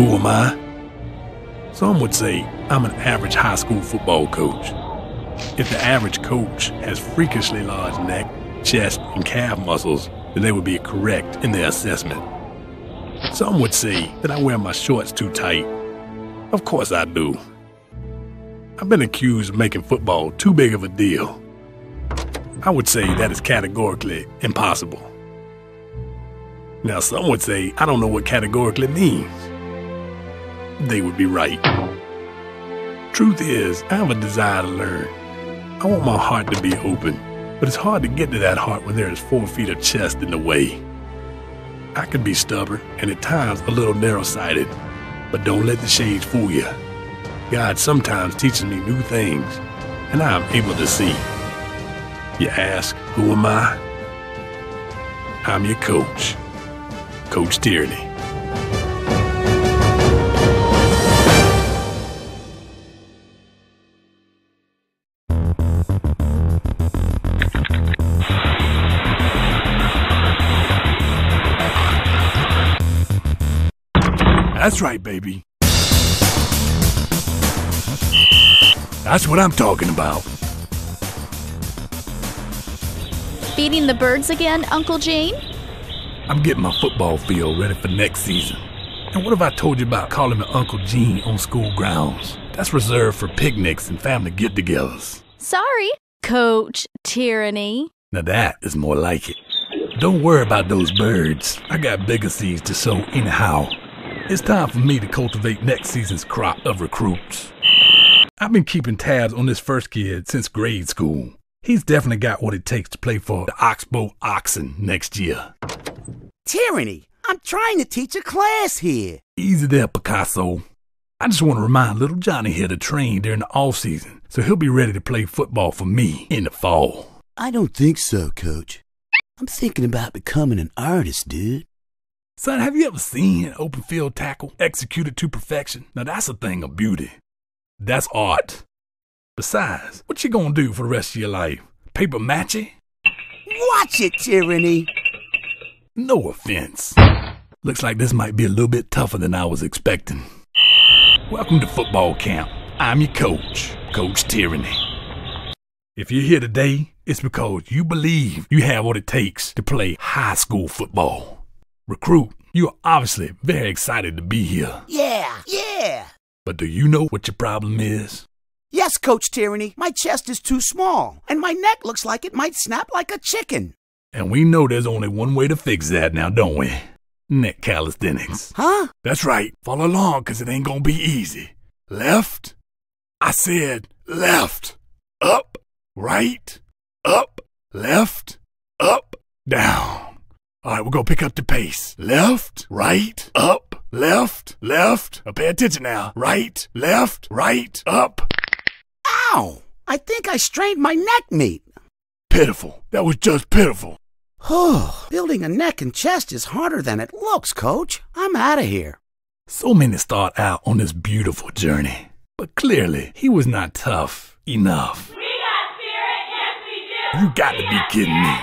Who am I? Some would say I'm an average high school football coach. If the average coach has freakishly large neck, chest, and calf muscles, then they would be correct in their assessment. Some would say that I wear my shorts too tight. Of course I do. I've been accused of making football too big of a deal. I would say that is categorically impossible. Now some would say I don't know what categorically means. They would be right. Truth is, I have a desire to learn. I want my heart to be open, but it's hard to get to that heart when there is 4 feet of chest in the way. I can be stubborn and at times a little narrow-sighted, but don't let the shades fool you. God sometimes teaches me new things, and I am able to see. You ask, who am I? I'm your coach, Coach Tyranny. That's right, baby. That's what I'm talking about. Feeding the birds again, Uncle Gene? I'm getting my football field ready for next season. And what have I told you about calling me Uncle Gene on school grounds? That's reserved for picnics and family get-togethers. Sorry, Coach Tyranny. Now that is more like it. Don't worry about those birds. I got bigger seeds to sow anyhow. It's time for me to cultivate next season's crop of recruits. I've been keeping tabs on this first kid since grade school. He's definitely got what it takes to play for the Oxbow Oxen next year. Tyranny, I'm trying to teach a class here. Easy there, Picasso. I just want to remind little Johnny here to train during the off-season, so he'll be ready to play football for me in the fall. I don't think so, Coach. I'm thinking about becoming an artist, dude. Son, have you ever seen an open field tackle executed to perfection? Now that's a thing of beauty. That's art. Besides, what you gonna do for the rest of your life? Paper mache? Watch it, Tyranny. No offense. Looks like this might be a little bit tougher than I was expecting. Welcome to football camp. I'm your coach, Coach Tyranny. If you're here today, it's because you believe you have what it takes to play high school football. Recruit, you are obviously very excited to be here. Yeah. But do you know what your problem is? Yes, Coach Tyranny, my chest is too small, and my neck looks like it might snap like a chicken. And we know there's only one way to fix that now, don't we? Neck calisthenics. Huh? That's right. Follow along, because it ain't gonna be easy. Left. I said left. Up. Right. Up. Left. Up. Down. All right, we're going to pick up the pace. Left, right, up, left. Pay attention now. Right, left, right, up. Ow! I think I strained my neck meat. Pitiful. That was just pitiful. Building a neck and chest is harder than it looks, Coach. I'm out of here. So many start out on this beautiful journey. But clearly, he was not tough enough. We got spirit, yes we do. You got to be kidding me.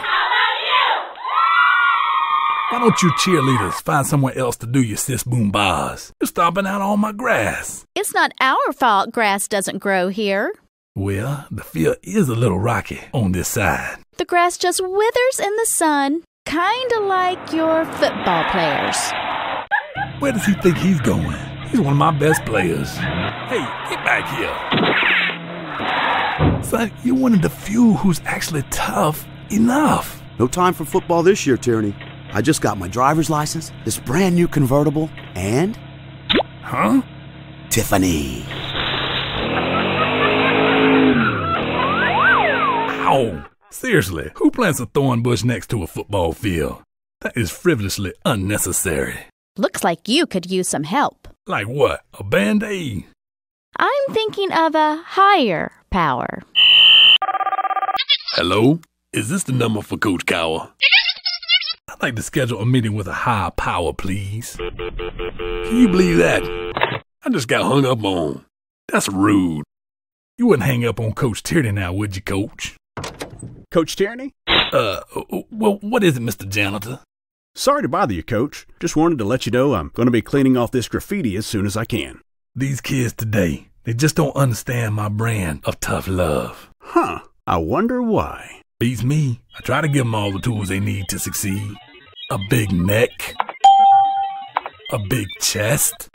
Why don't you cheerleaders find somewhere else to do your sis boom bars? You're stomping out all my grass. It's not our fault grass doesn't grow here. Well, the field is a little rocky on this side. The grass just withers in the sun, kinda like your football players. Where does he think he's going? He's one of my best players. Hey, get back here. Son, you're one of the few who's actually tough enough. No time for football this year, Tyranny. I just got my driver's license, this brand new convertible, and... Huh? Tiffany. Ow! Seriously, who plants a thorn bush next to a football field? That is frivolously unnecessary. Looks like you could use some help. Like what? A Band-Aid? I'm thinking of a higher power. Hello? Is this the number for Coach Cower? I'd like to schedule a meeting with a higher power, please. Can you believe that? I just got hung up on. That's rude. You wouldn't hang up on Coach Tyranny now, would you, Coach? Coach Tyranny? Well, what is it, Mr. Janitor? Sorry to bother you, Coach. Just wanted to let you know I'm going to be cleaning off this graffiti as soon as I can. These kids today, they just don't understand my brand of tough love. Huh. I wonder why. Beats me. I try to give them all the tools they need to succeed. A big neck. A big chest.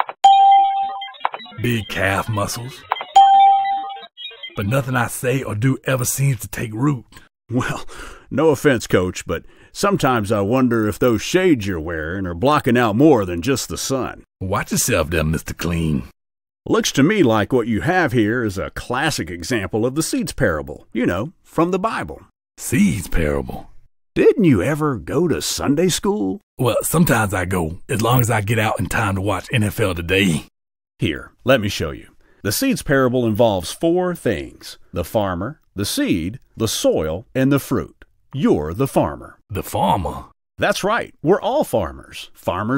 Big calf muscles. But nothing I say or do ever seems to take root. Well, no offense, Coach, but sometimes I wonder if those shades you're wearing are blocking out more than just the sun. Watch yourself there, Mr. Clean. Looks to me like what you have here is a classic example of the seeds parable, from the Bible. Seeds parable? Didn't you ever go to Sunday school? Well, sometimes I go, as long as I get out in time to watch NFL Today. Here, let me show you. The seeds parable involves 4 things: the farmer, the seed, the soil, and the fruit. You're the farmer. The farmer? That's right. We're all farmers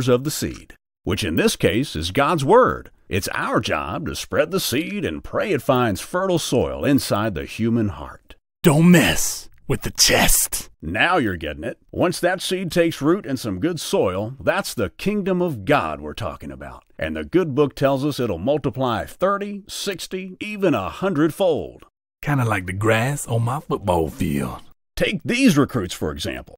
of the seed, which in this case is God's Word. It's our job to spread the seed and pray it finds fertile soil inside the human heart. Don't mess with the chest. Now you're getting it. Once that seed takes root in some good soil, that's the kingdom of God we're talking about. And the good book tells us it'll multiply 30, 60, even 100-fold. Kind of like the grass on my football field. Take these recruits, for example.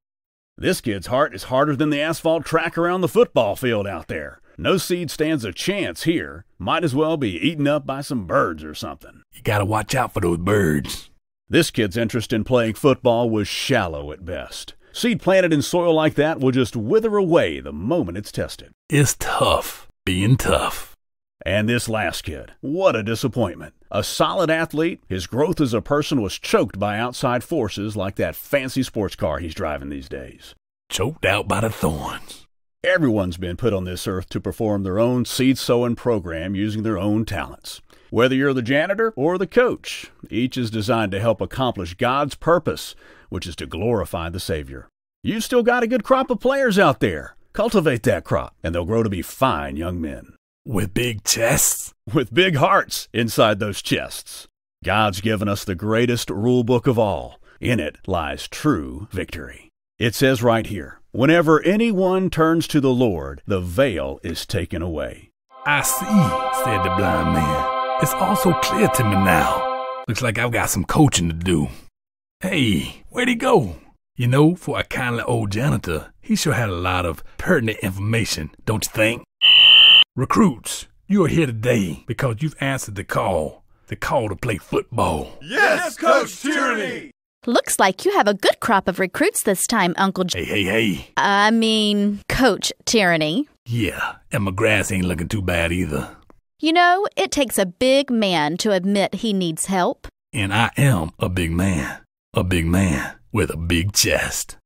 This kid's heart is harder than the asphalt track around the football field out there. No seed stands a chance here. Might as well be eaten up by some birds or something. You gotta watch out for those birds. This kid's interest in playing football was shallow at best. Seed planted in soil like that will just wither away the moment it's tested. It's tough, being tough. And this last kid, what a disappointment. A solid athlete, his growth as a person was choked by outside forces like that fancy sports car he's driving these days. Choked out by the thorns. Everyone's been put on this earth to perform their own seed sowing program using their own talents. Whether you're the janitor or the coach, each is designed to help accomplish God's purpose, which is to glorify the Savior. You've still got a good crop of players out there. Cultivate that crop, and they'll grow to be fine young men. With big chests? With big hearts inside those chests. God's given us the greatest rule book of all. In it lies true victory. It says right here, whenever anyone turns to the Lord, the veil is taken away. I see, said the blind man. It's all so clear to me now. Looks like I've got some coaching to do. Hey, where'd he go? For a kindly old janitor, he sure had a lot of pertinent information, don't you think? Recruits, you are here today because you've answered the call to play football. Yes, Coach Tyranny! Looks like you have a good crop of recruits this time, Uncle Hey. I mean, Coach Tyranny. Yeah, and my grass ain't looking too bad either. It takes a big man to admit he needs help. And I am a big man with a big chest.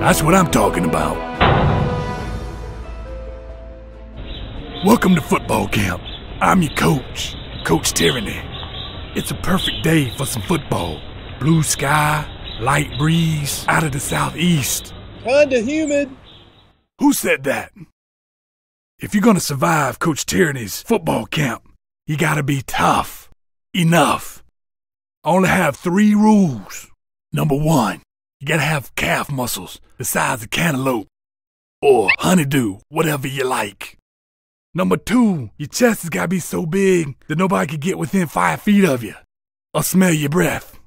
That's what I'm talking about. Welcome to football camp. I'm your coach, Coach Tyranny. It's a perfect day for some football. Blue sky, light breeze out of the southeast. Kinda humid. Who said that? If you're gonna survive Coach Tyranny's football camp, you gotta be tough. Enough. I only have 3 rules. Number 1, you gotta have calf muscles the size of cantaloupe or honeydew, whatever you like. Number 2, your chest has gotta be so big that nobody can get within 5 feet of you or smell your breath.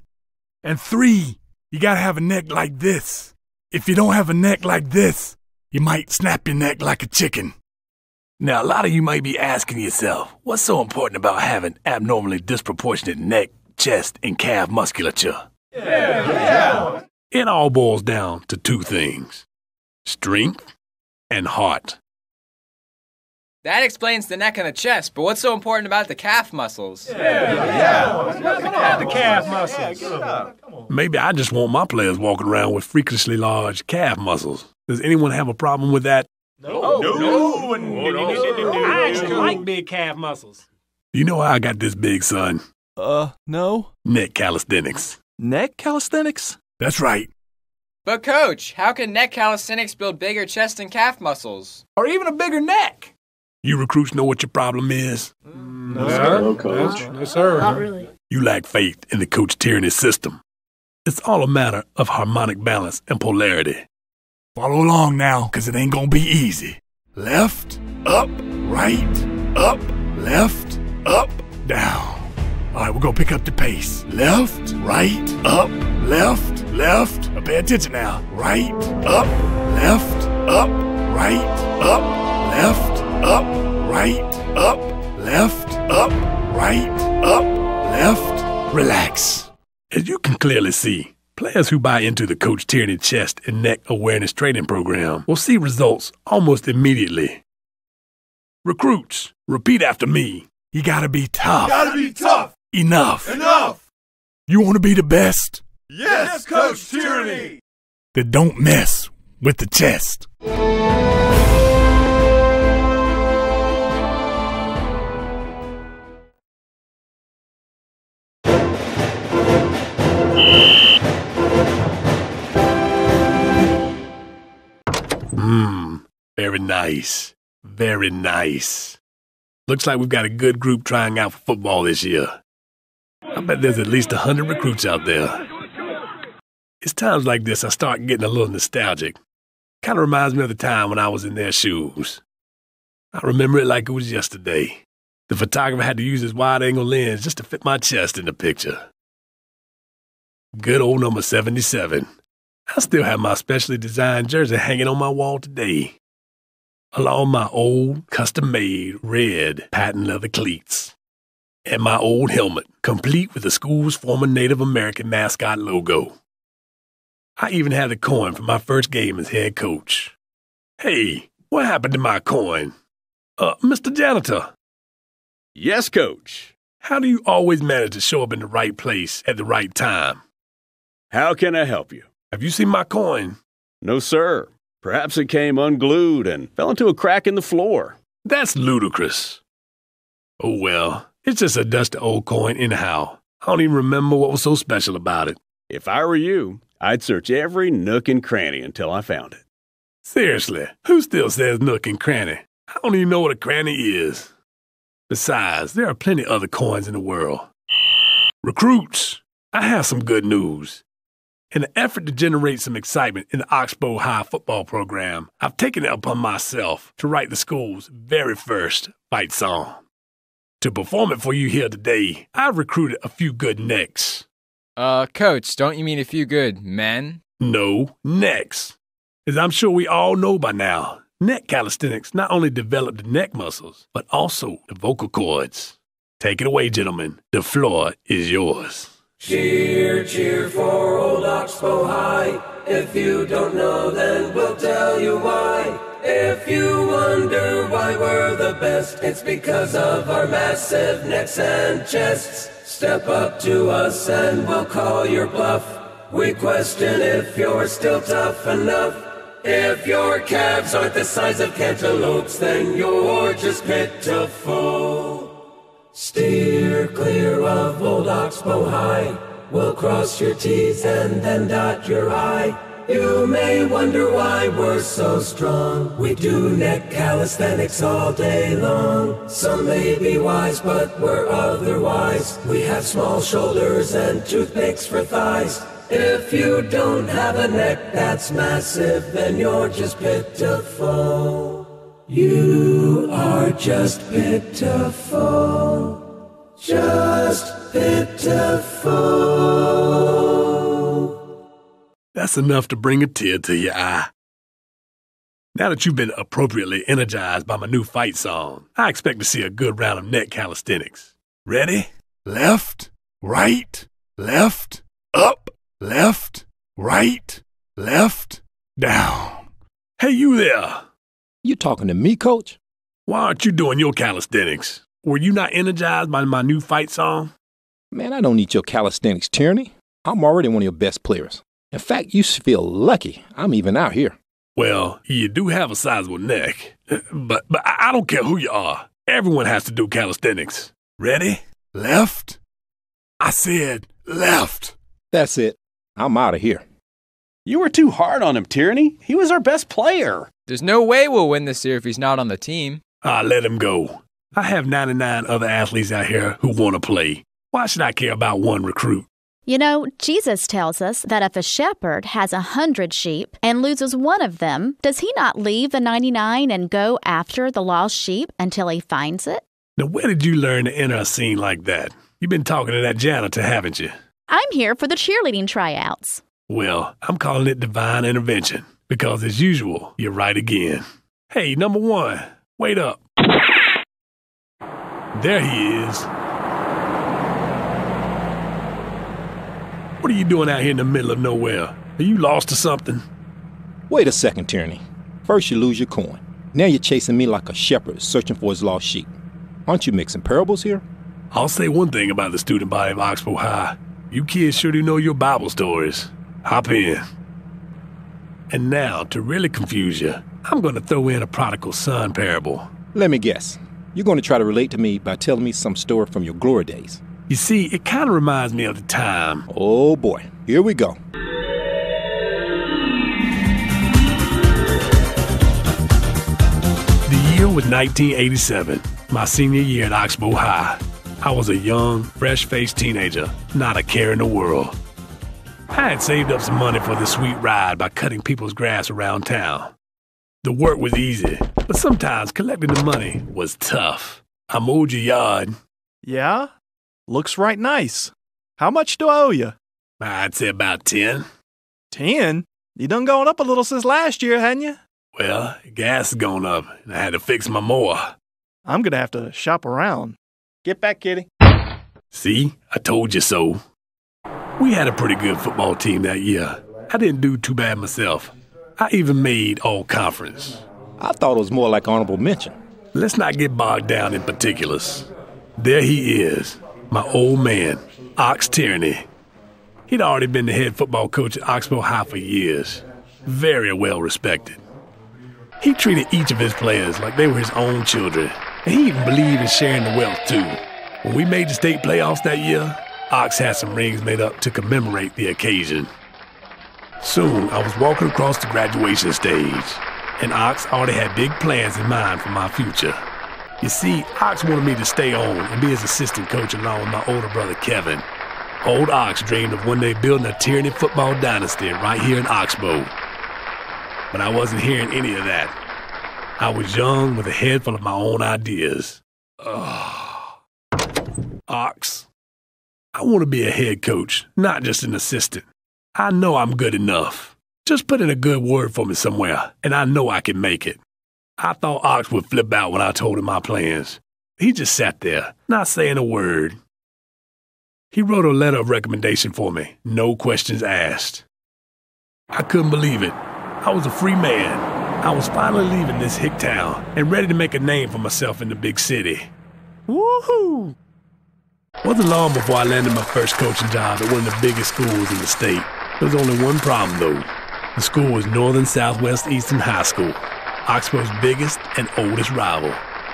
And 3, you gotta have a neck like this. If you don't have a neck like this, you might snap your neck like a chicken. Now, a lot of you might be asking yourself, what's so important about having abnormally disproportionate neck, chest, and calf musculature? Yeah. It all boils down to 2 things: strength and heart. That explains the neck and the chest, but what's so important about the calf muscles? The calf muscles. Maybe I just want my players walking around with freakishly large calf muscles. Does anyone have a problem with that? No. I actually like big calf muscles. Do you know how I got this big, son? No. Neck calisthenics. Neck calisthenics? That's right. But Coach, how can neck calisthenics build bigger chest and calf muscles? Or even a bigger neck. You recruits know what your problem is? No, sir. No, Coach. No, sir. Not really. You lack faith in the Coach Tyranny system. It's all a matter of harmonic balance and polarity. Follow along now, because it ain't gonna be easy. Left, up, right, up, left, up, down. All right, we're gonna pick up the pace. Left, right, up, left, left. Pay attention now. Right, up, left, up, right, up, left, up, right, up, left, up, right, up, left. Relax. As you can clearly see, players who buy into the Coach Tyranny chest and neck awareness training program will see results almost immediately. Recruits, repeat after me. You gotta be tough. Gotta be tough. Enough. Enough. You wanna be the best? Yes, Coach Tyranny. Then don't mess with the chest. Very nice. Very nice. Looks like we've got a good group trying out for football this year. I bet there's at least 100 recruits out there. It's times like this I start getting a little nostalgic. Kind of reminds me of the time when I was in their shoes. I remember it like it was yesterday. The photographer had to use his wide-angle lens just to fit my chest in the picture. Good old number 77. I still have my specially designed jersey hanging on my wall today, along my old, custom-made, red patent leather cleats, and my old helmet, complete with the school's former Native American mascot logo. I even had a coin for my first game as head coach. Hey, what happened to my coin? Mr. Janitor. Yes, Coach. How do you always manage to show up in the right place at the right time? How can I help you? Have you seen my coin? No, sir. Perhaps it came unglued and fell into a crack in the floor. That's ludicrous. Oh well, it's just a dusty old coin anyhow. I don't even remember what was so special about it. If I were you, I'd search every nook and cranny until I found it. Seriously, who still says nook and cranny? I don't even know what a cranny is. Besides, there are plenty other coins in the world. Recruits, I have some good news. In an effort to generate some excitement in the Oxbow High football program, I've taken it upon myself to write the school's very first fight song. To perform it for you here today, I've recruited a few good necks. Coach, don't you mean a few good men? No, necks. As I'm sure we all know by now, neck calisthenics not only develop the neck muscles, but also the vocal cords. Take it away, gentlemen. The floor is yours. Cheer, cheer for old Oxbow High. If you don't know, then we'll tell you why. If you wonder why we're the best, it's because of our massive necks and chests. Step up to us and we'll call your bluff. We question if you're still tough enough. If your calves aren't the size of cantaloupes, then you're just pitiful. Steer clear of old Oxbow High. We'll cross your T's and then dot your I. You may wonder why we're so strong. We do neck calisthenics all day long. Some may be wise, but we're otherwise. We have small shoulders and toothpicks for thighs. If you don't have a neck that's massive, then you're just pitiful. You are just pitiful. Just pitiful. That's enough to bring a tear to your eye. Now that you've been appropriately energized by my new fight song, I expect to see a good round of neck calisthenics. Ready? Left, right, left, up, left, right, left, down. Hey, you there! You talking to me, Coach? Why aren't you doing your calisthenics? Were you not energized by my new fight song? Man, I don't need your calisthenics, Tyranny. I'm already one of your best players. In fact, you should feel lucky I'm even out here. Well, you do have a sizable neck. But I don't care who you are. Everyone has to do calisthenics. Ready? Left? I said left. That's it. I'm out of here. You were too hard on him, Tyranny. He was our best player. There's no way we'll win this year if he's not on the team. Let him go. I have 99 other athletes out here who want to play. Why should I care about one recruit? You know, Jesus tells us that if a shepherd has 100 sheep and loses one of them, does he not leave the 99 and go after the lost sheep until he finds it? Now, where did you learn to enter a scene like that? You've been talking to that janitor, haven't you? I'm here for the cheerleading tryouts. Well, I'm calling it divine intervention, because as usual, you're right again. Hey, number one, wait up. There he is. What are you doing out here in the middle of nowhere? Are you lost or something? Wait a second, Tyranny. First you lose your coin. Now you're chasing me like a shepherd searching for his lost sheep. Aren't you mixing parables here? I'll say one thing about the student body of Oxbow High. You kids sure do know your Bible stories. Hop in. And now, to really confuse you, I'm going to throw in a prodigal son parable. Let me guess. You're going to try to relate to me by telling me some story from your glory days. You see, it kind of reminds me of the time. Oh boy, here we go. The year was 1987, my senior year at Oxbow High. I was a young, fresh-faced teenager, not a care in the world. I had saved up some money for the sweet ride by cutting people's grass around town. The work was easy, but sometimes collecting the money was tough. I mowed your yard. Yeah? Looks right nice. How much do I owe you? I'd say about 10. 10? You done gone up a little since last year, hadn't you? Well, gas has gone up, and I had to fix my mower. I'm gonna have to shop around. Get back, kitty. See? I told you so. We had a pretty good football team that year. I didn't do too bad myself. I even made all-conference. I thought it was more like honorable mention. Let's not get bogged down in particulars. There he is, my old man, Ox Tyranny. He'd already been the head football coach at Oxbow High for years. Very well respected. He treated each of his players like they were his own children, and he even believed in sharing the wealth too. When we made the state playoffs that year, Ox had some rings made up to commemorate the occasion. Soon, I was walking across the graduation stage, and Ox already had big plans in mind for my future. You see, Ox wanted me to stay on and be his assistant coach along with my older brother Kevin. Old Ox dreamed of one day building a Tyranny football dynasty right here in Oxbow. But I wasn't hearing any of that. I was young with a head full of my own ideas. Ox, I want to be a head coach, not just an assistant. I know I'm good enough. Just put in a good word for me somewhere, and I know I can make it. I thought Ox would flip out when I told him my plans. He just sat there, not saying a word. He wrote a letter of recommendation for me, no questions asked. I couldn't believe it. I was a free man. I was finally leaving this hick town and ready to make a name for myself in the big city. Woohoo! Wasn't long before I landed my first coaching job at one of the biggest schools in the state. There was only one problem, though. The school was Northern Southwest Eastern High School, Oxbow's biggest and oldest rival.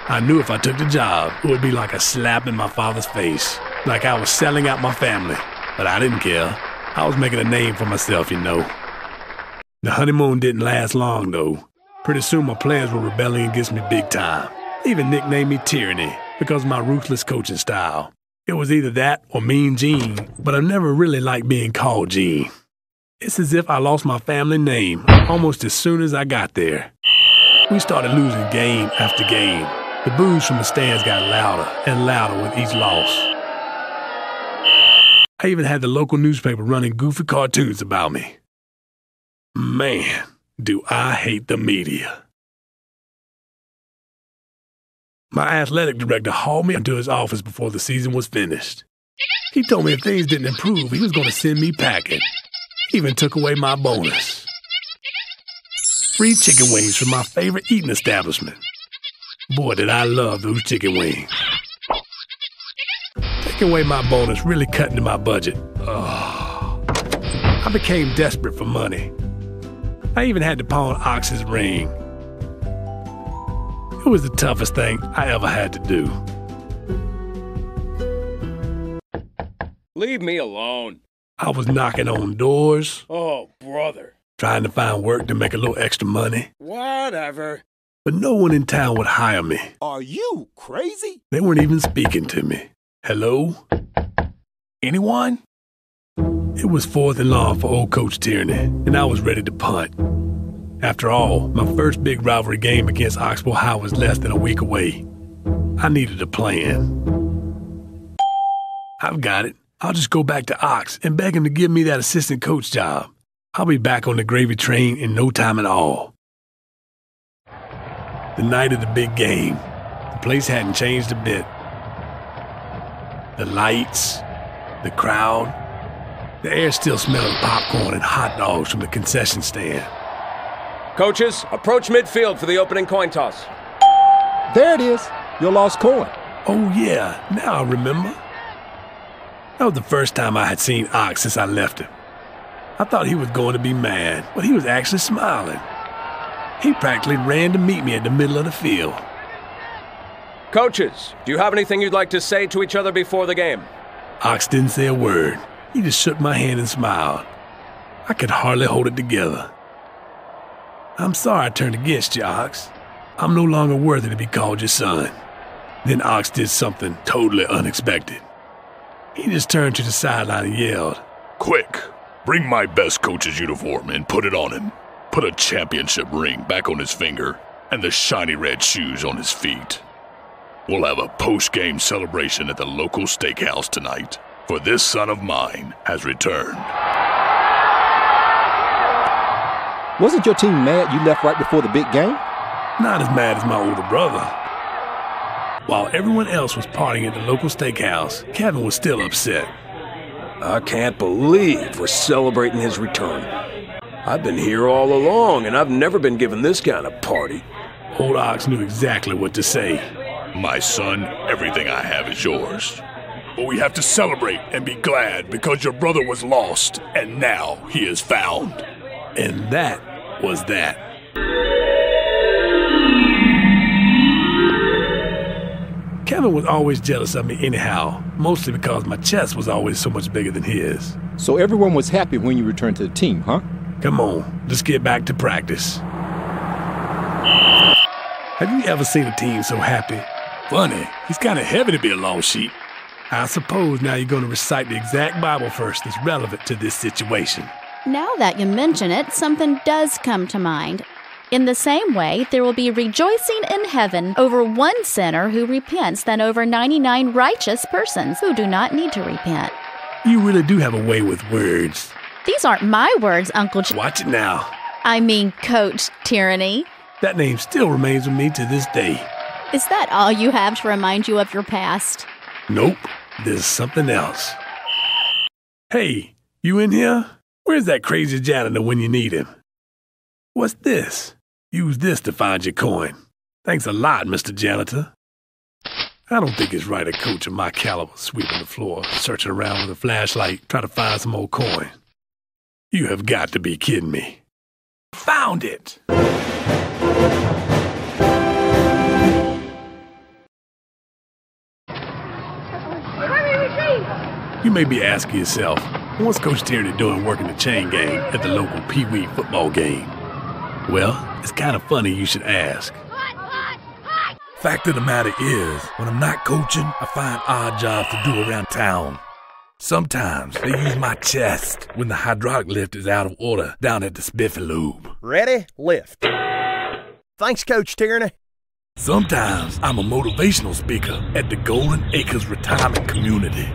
I knew if I took the job, it would be like a slap in my father's face, like I was selling out my family. But I didn't care. I was making a name for myself, you know. The honeymoon didn't last long, though. Pretty soon my players were rebelling against me big time. They even nicknamed me Tyranny because of my ruthless coaching style. It was either that or Mean Gene, but I never really liked being called Gene. It's as if I lost my family name almost as soon as I got there. We started losing game after game. The boos from the stands got louder and louder with each loss. I even had the local newspaper running goofy cartoons about me. Man, do I hate the media. My athletic director hauled me into his office before the season was finished. He told me if things didn't improve, he was going to send me packing. He even took away my bonus. free chicken wings from my favorite eating establishment. Boy, did I love those chicken wings. Taking away my bonus really cut into my budget. Oh. I became desperate for money. I even had to pawn Ox's ring. It was the toughest thing I ever had to do. Leave me alone. I was knocking on doors. Oh, brother. Trying to find work to make a little extra money. Whatever. But no one in town would hire me. Are you crazy? They weren't even speaking to me. Hello? Anyone? It was 4th and long for old Coach Tyranny, and I was ready to punt. After all, my first big rivalry game against Oxbow High was less than a week away. I needed a plan. I've got it. I'll just go back to Ox and beg him to give me that assistant coach job. I'll be back on the gravy train in no time at all. The night of the big game, the place hadn't changed a bit. The lights, the crowd, the air still smelled of popcorn and hot dogs from the concession stand. Coaches, approach midfield for the opening coin toss. There it is, your lost coin. Oh yeah, now I remember. That was the first time I had seen Ox since I left him. I thought he was going to be mad, but he was actually smiling. He practically ran to meet me at the middle of the field. Coaches, do you have anything you'd like to say to each other before the game? Ox didn't say a word. He just shook my hand and smiled. I could hardly hold it together. I'm sorry I turned against you, Ox. I'm no longer worthy to be called your son. Then Ox did something totally unexpected. He just turned to the sideline and yelled, "Quick, bring my best coach's uniform and put it on him. Put a championship ring back on his finger and the shiny red shoes on his feet. We'll have a post-game celebration at the local steakhouse tonight, for this son of mine has returned." Wasn't your team mad you left right before the big game? Not as mad as my older brother. While everyone else was partying at the local steakhouse, Kevin was still upset. I can't believe we're celebrating his return. I've been here all along, and I've never been given this kind of party. Old Ox knew exactly what to say. "My son, everything I have is yours. But we have to celebrate and be glad because your brother was lost, and now he is found." And that was that. Kevin was always jealous of me anyhow, mostly because my chest was always so much bigger than his. So everyone was happy when you returned to the team, huh? Come on, let's get back to practice. Have you ever seen a team so happy? Funny, he's kind of heavy to be a lost sheep. I suppose now you're going to recite the exact Bible verse that's relevant to this situation. Now that you mention it, something does come to mind. In the same way, there will be rejoicing in heaven over one sinner who repents than over 99 righteous persons who do not need to repent. You really do have a way with words. These aren't my words, Uncle Watch it now. I mean, Coach Tyranny. That name still remains with me to this day. Is that all you have to remind you of your past? Nope, there's something else. Hey, you in here? Where's that crazy janitor when you need him? What's this? Use this to find your coin. Thanks a lot, Mr. Janitor. I don't think it's right a coach of my caliber sweeping the floor, searching around with a flashlight, trying to find some old coin. You have got to be kidding me. Found it! You may be asking yourself, what's Coach Tyranny doing working the chain gang at the local Peewee football game? Well, it's kind of funny you should ask. Fact of the matter is, when I'm not coaching, I find odd jobs to do around town. Sometimes they use my chest when the hydraulic lift is out of order down at the Spiffy Lube. Ready? Lift. Thanks, Coach Tyranny. Sometimes I'm a motivational speaker at the Golden Acres Retirement Community.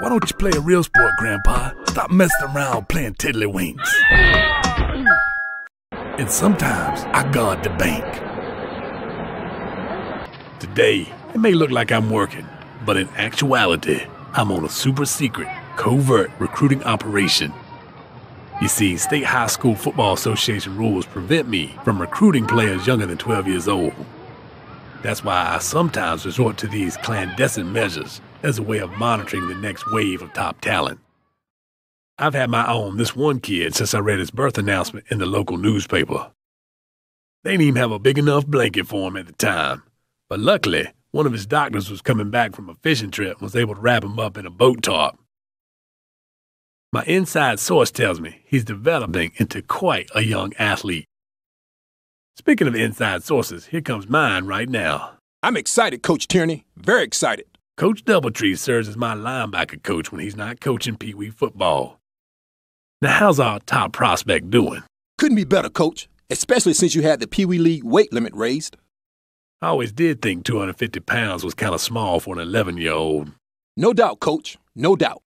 Why don't you play a real sport, Grandpa? Stop messing around playing tiddlywinks. And sometimes I guard the bank. Today, it may look like I'm working, but in actuality, I'm on a super secret, covert recruiting operation. You see, State High School Football Association rules prevent me from recruiting players younger than 12 years old. That's why I sometimes resort to these clandestine measures as a way of monitoring the next wave of top talent. I've had my eye on this one kid since I read his birth announcement in the local newspaper. They didn't even have a big enough blanket for him at the time, but luckily, one of his doctors was coming back from a fishing trip and was able to wrap him up in a boat tarp. My inside source tells me he's developing into quite a young athlete. Speaking of inside sources, here comes mine right now. I'm excited, Coach Tyranny. Very excited. Coach Doubletree serves as my linebacker coach when he's not coaching Peewee football. Now, how's our top prospect doing? Couldn't be better, Coach, especially since you had the Peewee League weight limit raised. I always did think 250 pounds was kind of small for an 11-year-old. No doubt, Coach. No doubt.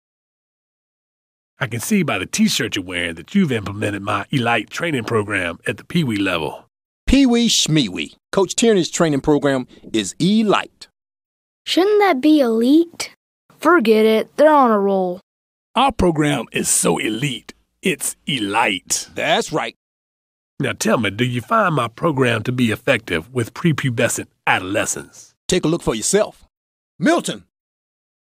I can see by the T-shirt you're wearing that you've implemented my Elite training program at the Peewee level. Peewee Schmeewee. Coach Tyranny's training program is Elite. Shouldn't that be elite? Forget it. They're on a roll. Our program is so elite, it's Elite. That's right. Now tell me, do you find my program to be effective with prepubescent adolescents? Take a look for yourself. Milton!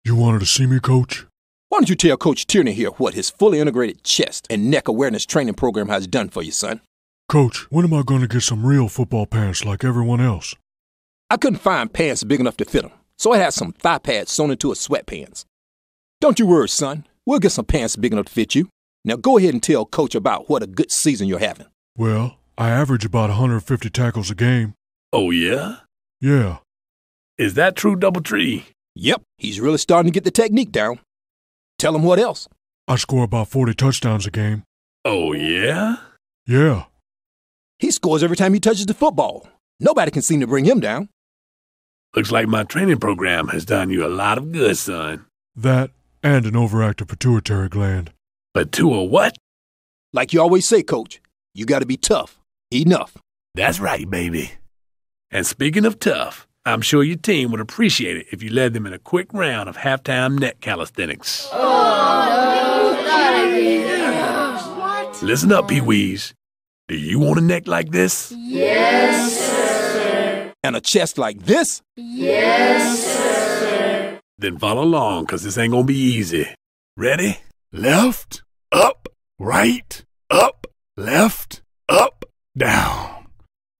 You wanted to see me, Coach? Why don't you tell Coach Tyranny here what his fully integrated chest and neck awareness training program has done for you, son? Coach, when am I going to get some real football pants like everyone else? I couldn't find pants big enough to fit them, so I had some thigh pads sewn into a sweatpants. Don't you worry, son. We'll get some pants big enough to fit you. Now go ahead and tell Coach about what a good season you're having. Well, I average about 150 tackles a game. Oh, yeah? Yeah. Is that true, Doubletree? Yep, he's really starting to get the technique down. Tell him what else. I score about 40 touchdowns a game. Oh, yeah? Yeah. He scores every time he touches the football. Nobody can seem to bring him down. Looks like my training program has done you a lot of good, son. That and an overactive pituitary gland. What? Like you always say, Coach, you got to be tough. Enough. That's right, baby. And speaking of tough, I'm sure your team would appreciate it if you led them in a quick round of halftime neck calisthenics. Oh, no, not again. What? Listen up, Peewees. Do you want a neck like this? Yes, sir. And a chest like this? Yes, sir. Then follow along, because this ain't going to be easy. Ready? Left, up, right, up, left, up, down.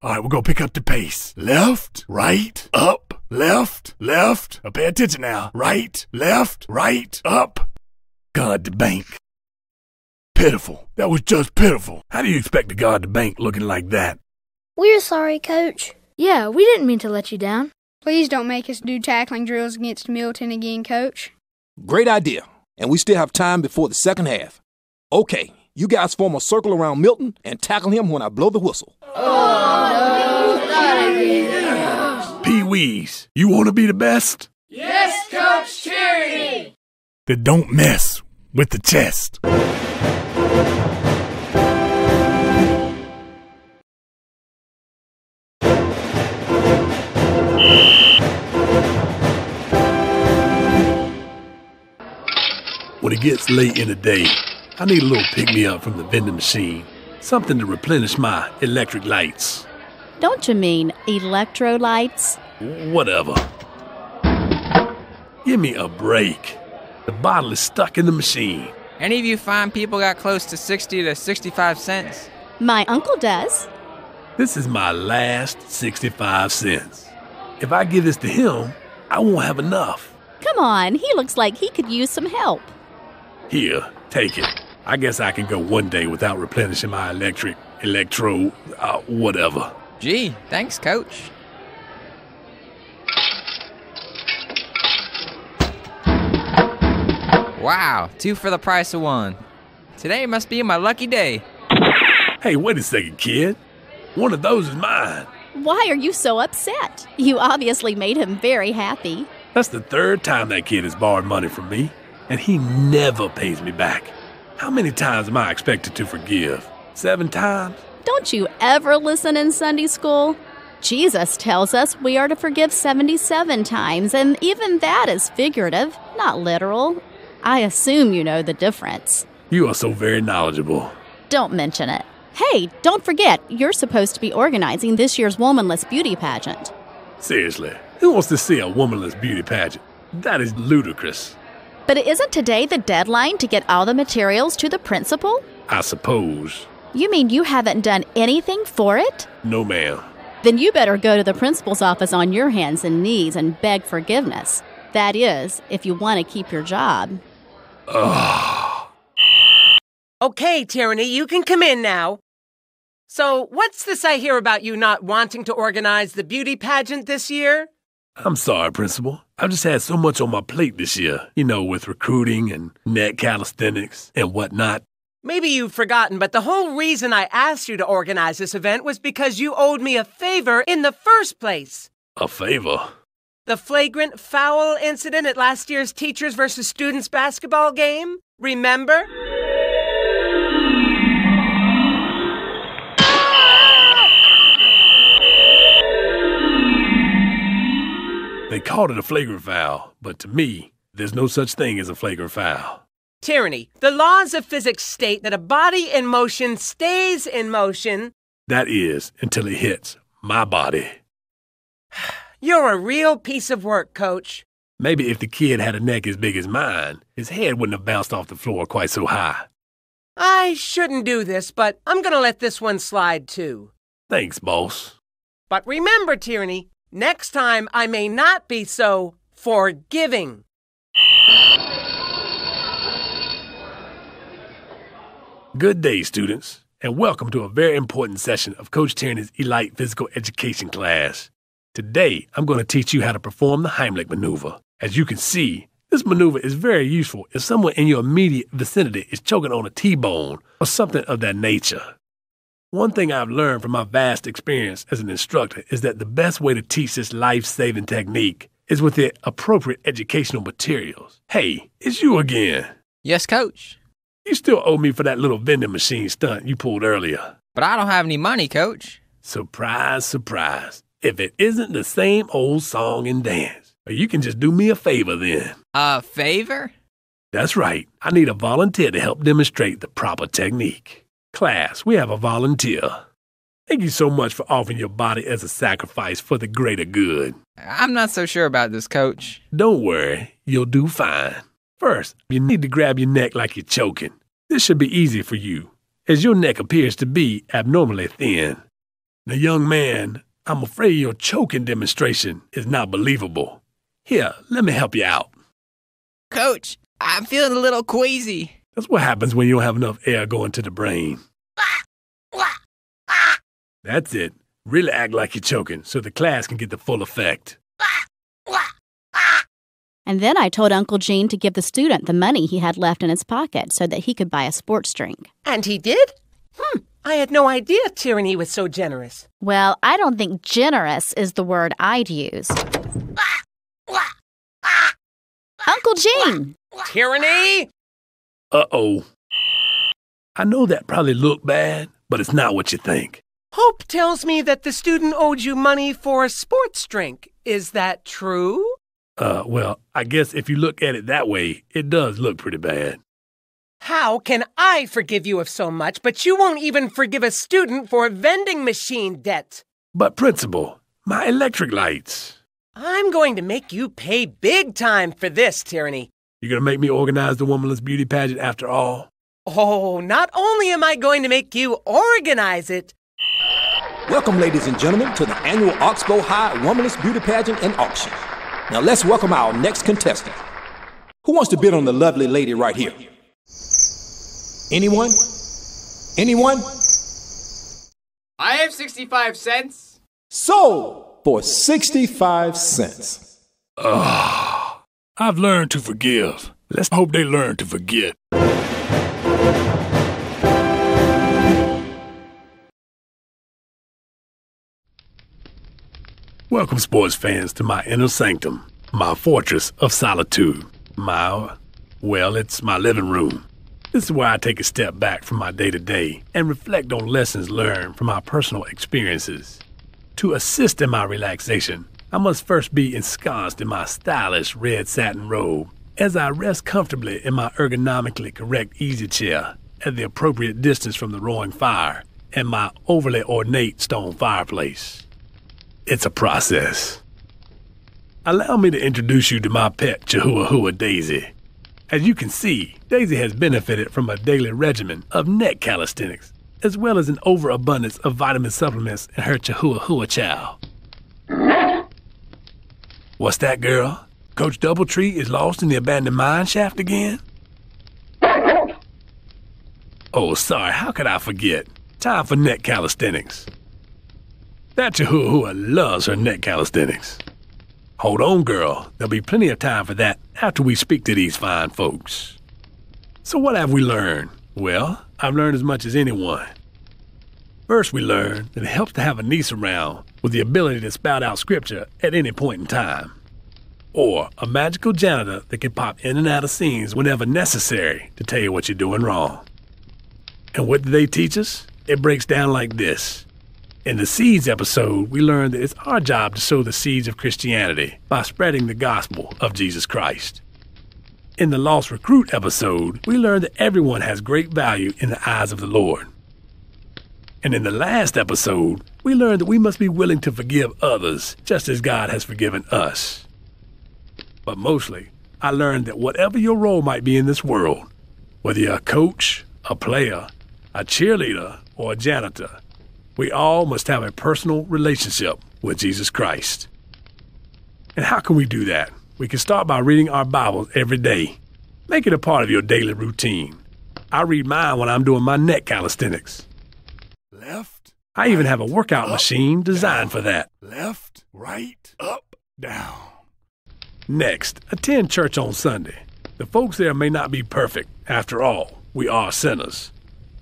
All right, we're going to pick up the pace. Left, right, up, left, left. Now pay attention now. Right, left, right, up. Guard the bank. Pitiful. That was just pitiful. How do you expect to guard the bank looking like that? We're sorry, Coach. Yeah, we didn't mean to let you down. Please don't make us do tackling drills against Milton again, Coach. Great idea. And we still have time before the second half. Okay, you guys form a circle around Milton and tackle him when I blow the whistle. Oh, no, not again. Peewees, you want to be the best? Yes, Coach Tyranny. Then don't mess with the chest. When it gets late in the day, I need a little pick-me-up from the vending machine. Something to replenish my electric lights. Don't you mean electrolytes? Whatever. Give me a break. The bottle is stuck in the machine. Any of you fine people got close to 60 to 65 cents? My uncle does. This is my last 65 cents. If I give this to him, I won't have enough. Come on, he looks like he could use some help. Here, take it. I guess I can go one day without replenishing my whatever. Gee, thanks, Coach. Wow, 2 for the price of 1. Today must be my lucky day. Hey, wait a second, kid. One of those is mine. Why are you so upset? You obviously made him very happy. That's the 3rd time that kid has borrowed money from me, and he never pays me back. How many times am I expected to forgive? 7 times? Don't you ever listen in Sunday school? Jesus tells us we are to forgive 77 times, and even that is figurative, not literal. I assume you know the difference. You are so very knowledgeable. don't mention it. Hey, don't forget, you're supposed to be organizing this year's womanless beauty pageant. Seriously, who wants to see a womanless beauty pageant? That is ludicrous. But isn't today the deadline to get all the materials to the principal? I suppose. You mean you haven't done anything for it? No, ma'am. Then you better go to the principal's office on your hands and knees and beg forgiveness. That is, if you want to keep your job. Okay, Tyranny, you can come in now. So, what's this I hear about you not wanting to organize the beauty pageant this year? I'm sorry, Principal. I've just had so much on my plate this year, with recruiting and net calisthenics and whatnot. Maybe you've forgotten, but the whole reason I asked you to organize this event was because you owed me a favor in the first place. A favor? The flagrant foul incident at last year's teachers versus students basketball game? Remember? They called it a flagrant foul, but to me, there's no such thing as a flagrant foul. Tyranny, the laws of physics state that a body in motion stays in motion. That is, until it hits my body. You're a real piece of work, Coach. Maybe if the kid had a neck as big as mine, his head wouldn't have bounced off the floor quite so high. I shouldn't do this, but I'm gonna let this one slide too. Thanks, boss. But remember, Tyranny, next time I may not be so forgiving. Good day, students, and welcome to a very important session of Coach Tyranny's Elite Physical Education class. Today, I'm going to teach you how to perform the Heimlich maneuver. As you can see, this maneuver is very useful if someone in your immediate vicinity is choking on a T-bone or something of that nature. One thing I've learned from my vast experience as an instructor is that the best way to teach this life-saving technique is with the appropriate educational materials. Hey, it's you again. Yes, Coach. You still owe me for that little vending machine stunt you pulled earlier. But I don't have any money, Coach. Surprise, surprise. If it isn't the same old song and dance, you can just do me a favor then. A favor? That's right. I need a volunteer to help demonstrate the proper technique. Class, we have a volunteer. Thank you so much for offering your body as a sacrifice for the greater good. I'm not so sure about this, Coach. Don't worry. You'll do fine. First, you need to grab your neck like you're choking. This should be easy for you, as your neck appears to be abnormally thin. Now, young man, I'm afraid your choking demonstration is not believable. Here, let me help you out. Coach, I'm feeling a little queasy. That's what happens when you don't have enough air going to the brain. That's it. Really act like you're choking so the class can get the full effect. And then I told Uncle Gene to give the student the money he had left in his pocket so that he could buy a sports drink. And he did? I had no idea Tyranny was so generous. Well, I don't think generous is the word I'd use. Uncle Gene! Tyranny! Uh-oh. I know that probably looked bad, but it's not what you think. Hope tells me that the student owed you money for a sports drink. Is that true? Well, I guess if you look at it that way, it does look pretty bad. How can I forgive you of so much, but you won't even forgive a student for a vending machine debt? But, Principal, my electric lights. I'm going to make you pay big time for this, Tyranny. You're going to make me organize the womanless beauty pageant after all? Oh, not only am I going to make you organize it. Welcome, ladies and gentlemen, to the annual Oxbow High Womanless Beauty Pageant and Auction. Now let's welcome our next contestant. Who wants to bid on the lovely lady right here? Anyone? Anyone? I have 65 cents. Sold for 65 cents. I've learned to forgive. Let's hope they learn to forget. Welcome, sports fans, to my inner sanctum, my fortress of solitude. It's my living room. This is where I take a step back from my day-to-day and reflect on lessons learned from my personal experiences. To assist in my relaxation, I must first be ensconced in my stylish red satin robe as I rest comfortably in my ergonomically correct easy chair at the appropriate distance from the roaring fire and my overly ornate stone fireplace. It's a process. Allow me to introduce you to my pet Chihuahua Daisy. As you can see, Daisy has benefited from a daily regimen of neck calisthenics, as well as an overabundance of vitamin supplements in her Chihuahua chow. What's that, girl? Coach Doubletree is lost in the abandoned mine shaft again? Oh, sorry, how could I forget? Time for neck calisthenics. That Chihuahua loves her neck calisthenics. Hold on, girl. There'll be plenty of time for that after we speak to these fine folks. So what have we learned? Well, I've learned as much as anyone. First, we learned that it helps to have a niece around with the ability to spout out scripture at any point in time. Or a magical janitor that can pop in and out of scenes whenever necessary to tell you what you're doing wrong. And what do they teach us? It breaks down like this. In the Seeds episode, we learned that it's our job to sow the seeds of Christianity by spreading the gospel of Jesus Christ. In the Lost Recruit episode, we learned that everyone has great value in the eyes of the Lord. And in the last episode, we learned that we must be willing to forgive others just as God has forgiven us. But mostly, I learned that whatever your role might be in this world, whether you're a coach, a player, a cheerleader, or a janitor, we all must have a personal relationship with Jesus Christ. And how can we do that? We can start by reading our Bibles every day. Make it a part of your daily routine. I read mine when I'm doing my neck calisthenics. Left. I even have a workout machine designed for that. Left, right, up, down. Next, attend church on Sunday. The folks there may not be perfect. After all, we are sinners.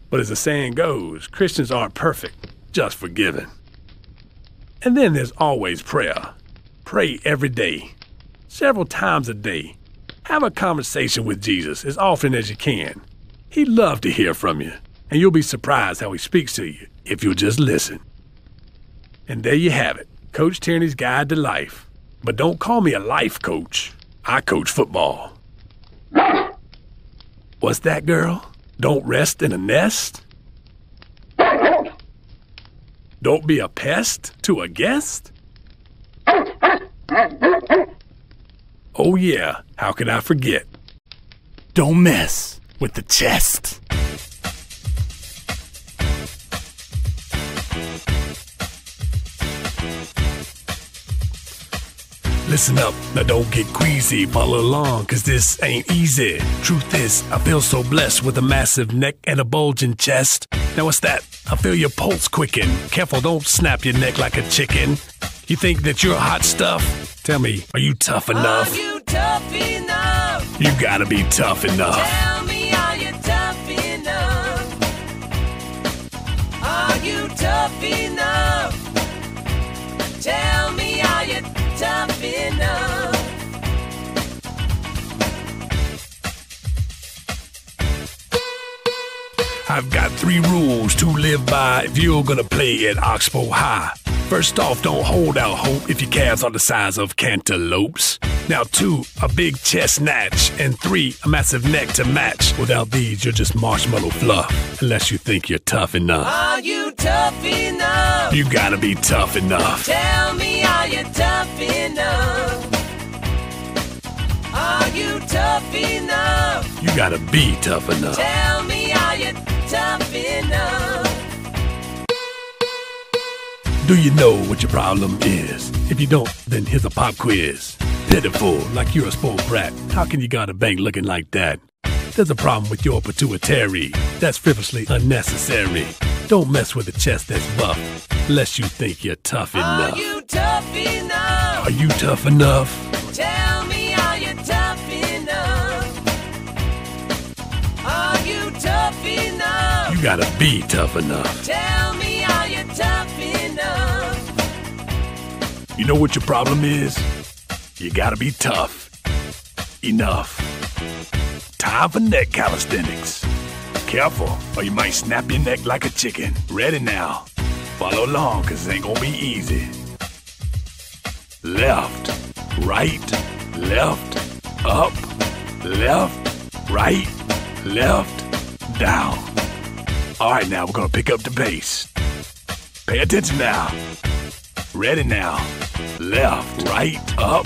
But as the saying goes, Christians aren't perfect, just forgiven. And then there's always prayer. Pray every day, several times a day. Have a conversation with Jesus as often as you can. He'd love to hear from you, and you'll be surprised how he speaks to you if you'll just listen. And there you have it, Coach Tyranny's Guide to Life. But don't call me a life coach. I coach football. What's that, girl? Don't rest in a nest? Don't be a pest to a guest? Oh yeah, how could I forget? Don't mess with the chest. Listen up, now don't get queasy, follow along, cause this ain't easy. Truth is, I feel so blessed with a massive neck and a bulging chest. Now what's that? I feel your pulse quicken. Careful, don't snap your neck like a chicken. You think that you're hot stuff? Tell me, are you tough enough? Are you tough enough? You gotta be tough enough. Tell me, are you tough enough? Are you tough enough? Tell me, are you tough enough? I've got 3 rules to live by if you're gonna play at Oxbow High. First off, don't hold out hope if your calves are the size of cantaloupes. Now 2, a big chest snatch. And 3, a massive neck to match. Without these, you're just marshmallow fluff. Unless you think you're tough enough. Are you tough enough? You gotta be tough enough. Tell me, are you tough enough? Are you tough enough? You gotta be tough enough. Tell me, are you tough enough? Do you know what your problem is? If you don't, then here's a pop quiz. Pitiful, like you're a spoiled brat. How can you got a bank looking like that? There's a problem with your pituitary. That's frivolously unnecessary. Don't mess with a chest that's buff, unless you think you're tough enough. Are you tough enough? Are you tough enough? Tell me, are you tough enough? Are you tough enough? You gotta be tough enough. Tell me, are you tough enough? You know what your problem is? You gotta be tough enough. Time for neck calisthenics. Careful, or you might snap your neck like a chicken. Ready now. Follow along, cause it ain't gonna be easy. Left, right, left, up, left, right, left, down. All right, now we're gonna pick up the pace. Pay attention now. Ready now. Left, right, up.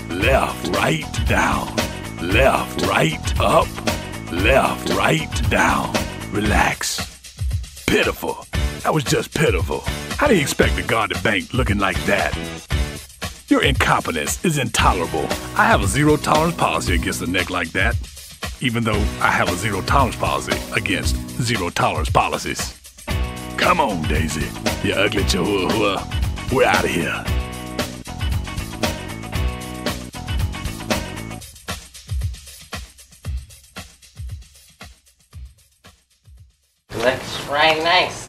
Left, right, down. Left, right, up. Left, right, down. Relax. Pitiful. That was just pitiful. How do you expect to guard the bank looking like that? Your incompetence is intolerable. I have a zero-tolerance policy against a neck like that, even though I have a zero-tolerance policy against zero-tolerance policies. Come on, Daisy. You ugly chihuahua. We're out of here. Looks right nice.